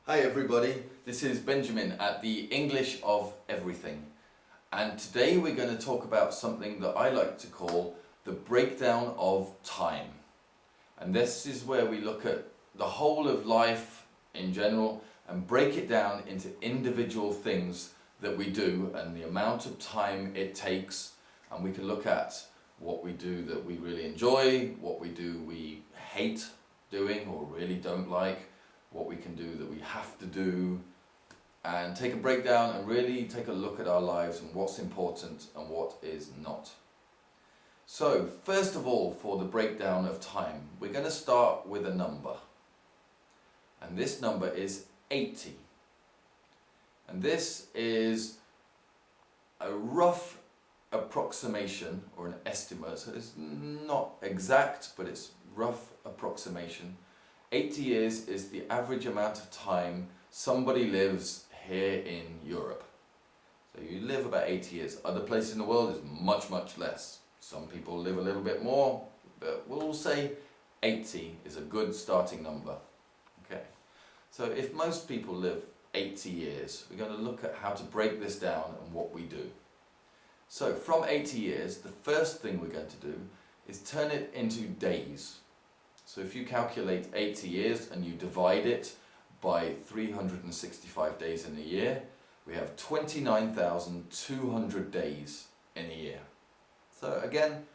Hi everybody, this is Benjamin at the English of Everything, and today we're going to talk about something that I like to call the breakdown of time. And this is where we look at the whole of life in general and break it down into individual things that we do and the amount of time it takes, and we can look at what we do that we really enjoy, what we do we hate doing or really don't like, what we can do that we have to do, and take a breakdown and really take a look at our lives and what's important and what is not. So first of all, for the breakdown of time, we're going to start with a number, and this number is 80, and this is a rough approximation or an estimate, so it's not exact but it's rough approximation. 80 years is the average amount of time somebody lives here in Europe. So you live about 80 years. Other places in the world is much less. Some people live a little bit more, but we'll say 80 is a good starting number. Okay. So if most people live 80 years, we're going to look at how to break this down and what we do. So from 80 years, the first thing we're going to do is turn it into days. So if you calculate 80 years and you divide it by 365 days in a year, we have 29,200 days in a year. So again,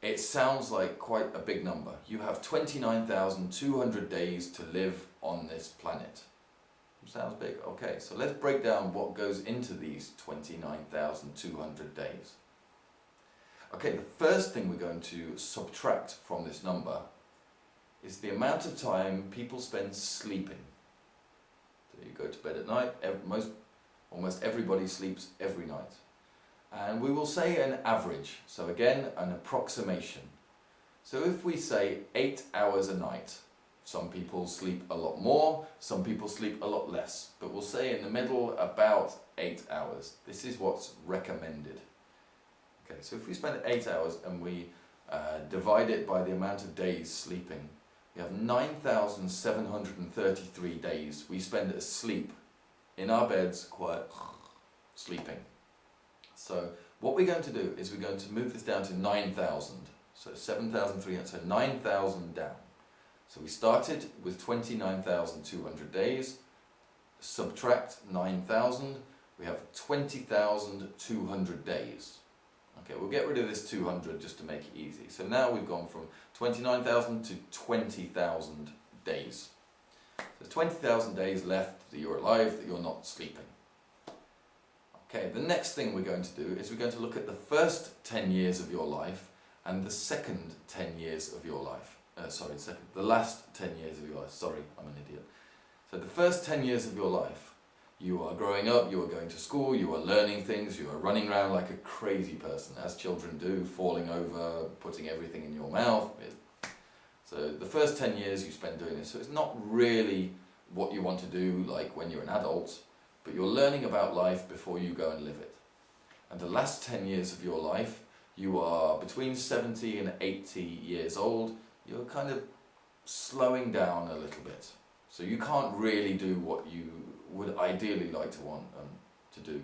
it sounds like quite a big number. You have 29,200 days to live on this planet. Sounds big. Okay, so let's break down what goes into these 29,200 days. Okay, the first thing we're going to subtract from this number is the amount of time people spend sleeping. So you go to bed at night, almost everybody sleeps every night. And we will say an average, so again an approximation. So if we say 8 hours a night, some people sleep a lot more, some people sleep a lot less, but we'll say in the middle about 8 hours. This is what's recommended. Okay, so if we spend 8 hours and we divide it by the amount of days sleeping, we have 9,733 days we spend asleep in our beds, quiet, sleeping. So what we're going to do is we're going to move this down to 9,000. So 7,300, so 9,000 down. So we started with 29,200 days, subtract 9,000, we have 20,200 days. Okay, we'll get rid of this 200 just to make it easy. So now we've gone from 29,000 to 20,000 days. So there's 20,000 days left that you're alive, that you're not sleeping. Okay, the next thing we're going to do is we're going to look at the first 10 years of your life and the second 10 years of your life. The last 10 years of your life. Sorry, I'm an idiot. So the first 10 years of your life, you are growing up, you are going to school, you are learning things, you are running around like a crazy person, as children do, falling over, putting everything in your mouth. So the first 10 years you spend doing this. So it's not really what you want to do like when you're an adult, but you're learning about life before you go and live it. And the last 10 years of your life, you are between 70 and 80 years old. You're kind of slowing down a little bit. So you can't really do what you would ideally like to want to do.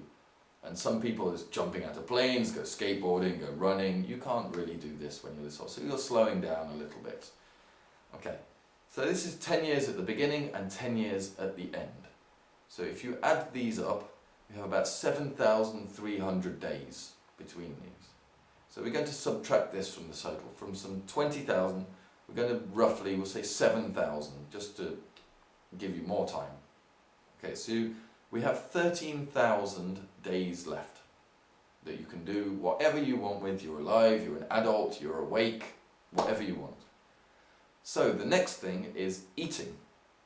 And some people is jumping out of planes, go skateboarding, go running. You can't really do this when you're this old. So you're slowing down a little bit. Okay, so this is 10 years at the beginning and 10 years at the end. So if you add these up, you have about 7,300 days between these. So we're going to subtract this from the total. From some 20,000, we're going to roughly, we'll say 7,000, just to give you more time. Okay, so we have 13,000 days left that you can do whatever you want with. You're alive, you're an adult, you're awake, whatever you want. So the next thing is eating,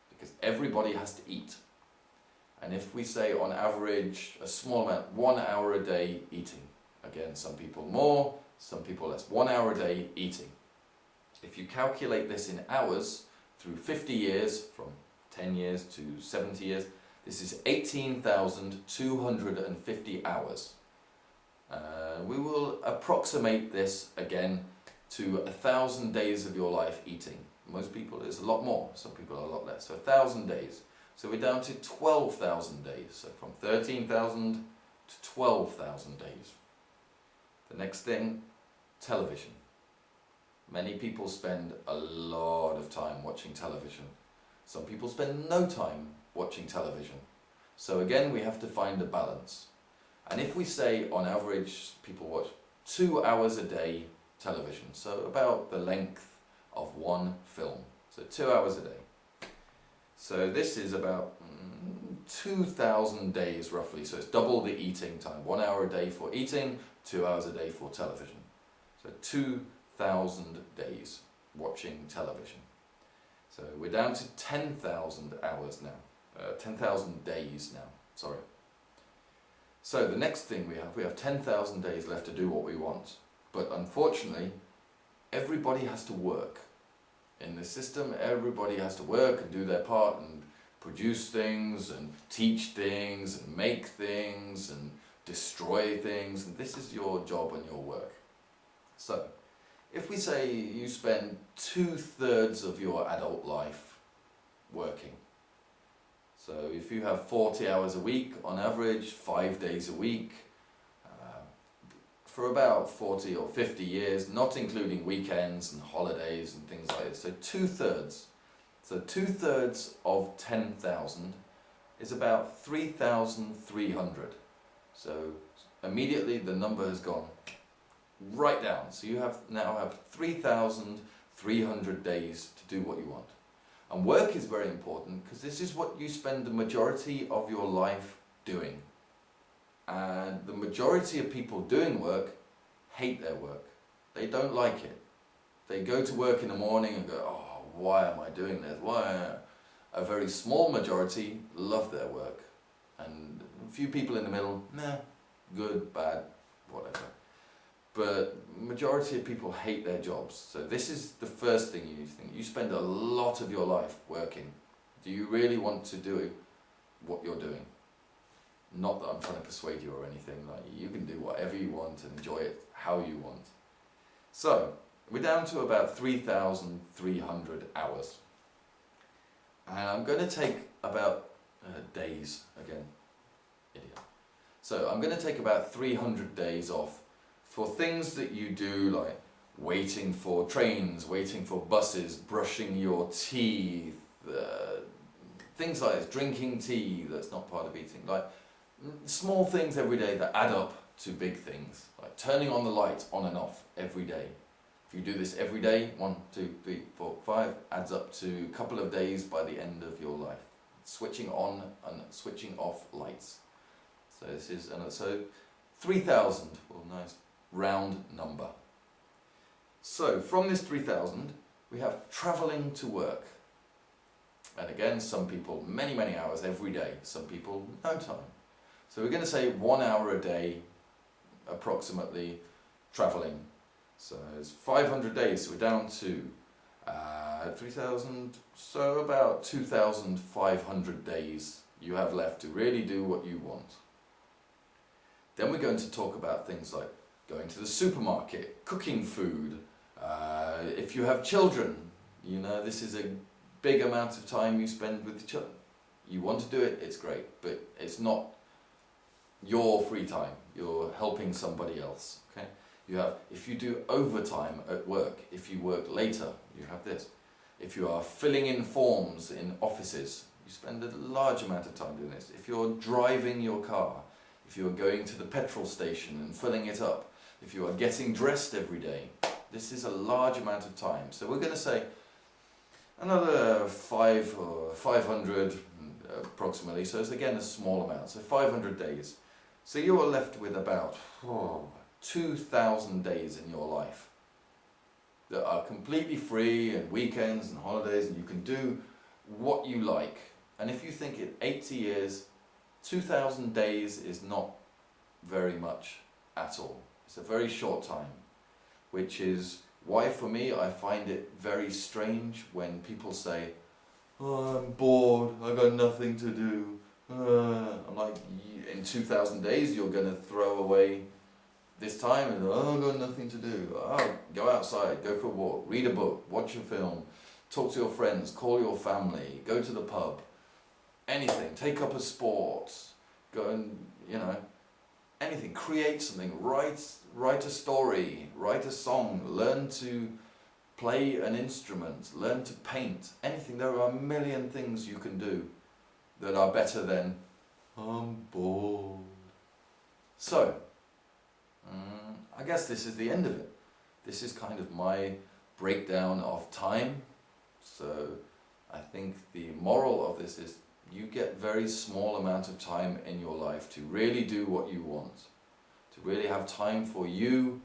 because everybody has to eat. And if we say on average a small amount, 1 hour a day eating. Again, some people more, some people less. 1 hour a day eating. If you calculate this in hours through 50 years, from 10 years to 70 years, this is 18,250 hours. We will approximate this again to 1,000 days of your life eating. Most people it's a lot more, some people are a lot less. So 1,000 days. So we're down to 12,000 days. So from 13,000 to 12,000 days. The next thing, television. Many people spend a lot of time watching television. Some people spend no time watching television. So again, we have to find a balance. And if we say on average people watch 2 hours a day television, so about the length of one film, so 2 hours a day. So this is about 2,000 days roughly, so it's double the eating time. 1 hour a day for eating, 2 hours a day for television. So 2,000 days watching television. So we're down to 10,000 hours now, 10,000 days now, sorry. So the next thing we have 10,000 days left to do what we want. But unfortunately, everybody has to work. In the system, everybody has to work and do their part and produce things and teach things and make things and destroy things. And this is your job and your work. So, if we say you spend 2/3 of your adult life working, so if you have 40 hours a week on average, 5 days a week, for about 40 or 50 years, not including weekends and holidays and things like this, so 2/3. So 2/3 of 10,000 is about 3,300. So immediately the number has gone right down. So you now have 3,300 days to do what you want. And work is very important because this is what you spend the majority of your life doing. And the majority of people doing work hate their work. They don't like it. They go to work in the morning and go, oh, why am I doing this? Why? A very small majority love their work. And a few people in the middle, nah, good, bad, whatever. But majority of people hate their jobs. So this is the first thing you need to think. You spend a lot of your life working. Do you really want to do what you're doing? Not that I'm trying to persuade you or anything. Like, you can do whatever you want and enjoy it how you want. So we're down to about 3,300 hours. And I'm going to take about days again. Idiot. So I'm going to take about 300 days off for things that you do, like waiting for trains, waiting for buses, brushing your teeth, things like this, drinking tea that's not part of eating, like small things every day that add up to big things, like turning on the light on and off every day. If you do this every day, 1, 2, 3, 4, 5, adds up to a couple of days by the end of your life. Switching on and switching off lights. So this is, so 3,000, well, nice round number. So from this 3,000, we have travelling to work. And again, some people many hours every day, some people no time. So we're going to say 1 hour a day, approximately, travelling. So it's 500 days, so we're down to 3,000, so about 2,500 days you have left to really do what you want. Then we're going to talk about things like going to the supermarket, cooking food. If you have children, you know this is a big amount of time you spend with the children. You want to do it, it's great, but it's not your free time. You're helping somebody else. Okay? You have, if you do overtime at work, if you work later, you have this. If you are filling in forms in offices, you spend a large amount of time doing this. If you're driving your car, if you're going to the petrol station and filling it up, if you are getting dressed every day, this is a large amount of time. So we're going to say another 500 approximately, so it's again a small amount, so 500 days. So you are left with about 2,000 days in your life that are completely free, and weekends and holidays, and you can do what you like. And if you think in 80 years, 2,000 days is not very much at all. It's a very short time, which is why for me I find it very strange when people say, oh, I'm bored, I got nothing to do. I'm like, in 2,000 days you're going to throw away this time and oh, I've got nothing to do. Oh, go outside, go for a walk, read a book, watch a film, talk to your friends, call your family, go to the pub. anything, take up a sport, go and, you know, anything, create something, write a story, write a song, learn to play an instrument, learn to paint, anything. There are a million things you can do that are better than I'm bored. So, I guess this is the end of it. This is kind of my breakdown of time. So I think the moral of this is you get very small amount of time in your life to really do what you want, to really have time for you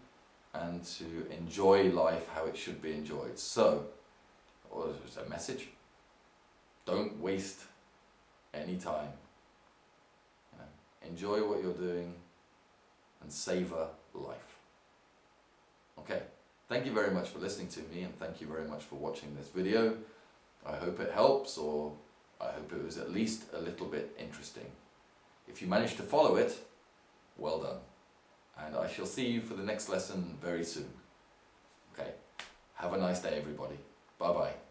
and to enjoy life how it should be enjoyed. So, or is a message? Don't waste any time. You know, enjoy what you're doing and savor life. Okay, thank you very much for listening to me, and thank you very much for watching this video. I hope it helps, or I hope it was at least a little bit interesting. If you managed to follow it, well done. And I shall see you for the next lesson very soon. Okay, have a nice day everybody. Bye bye.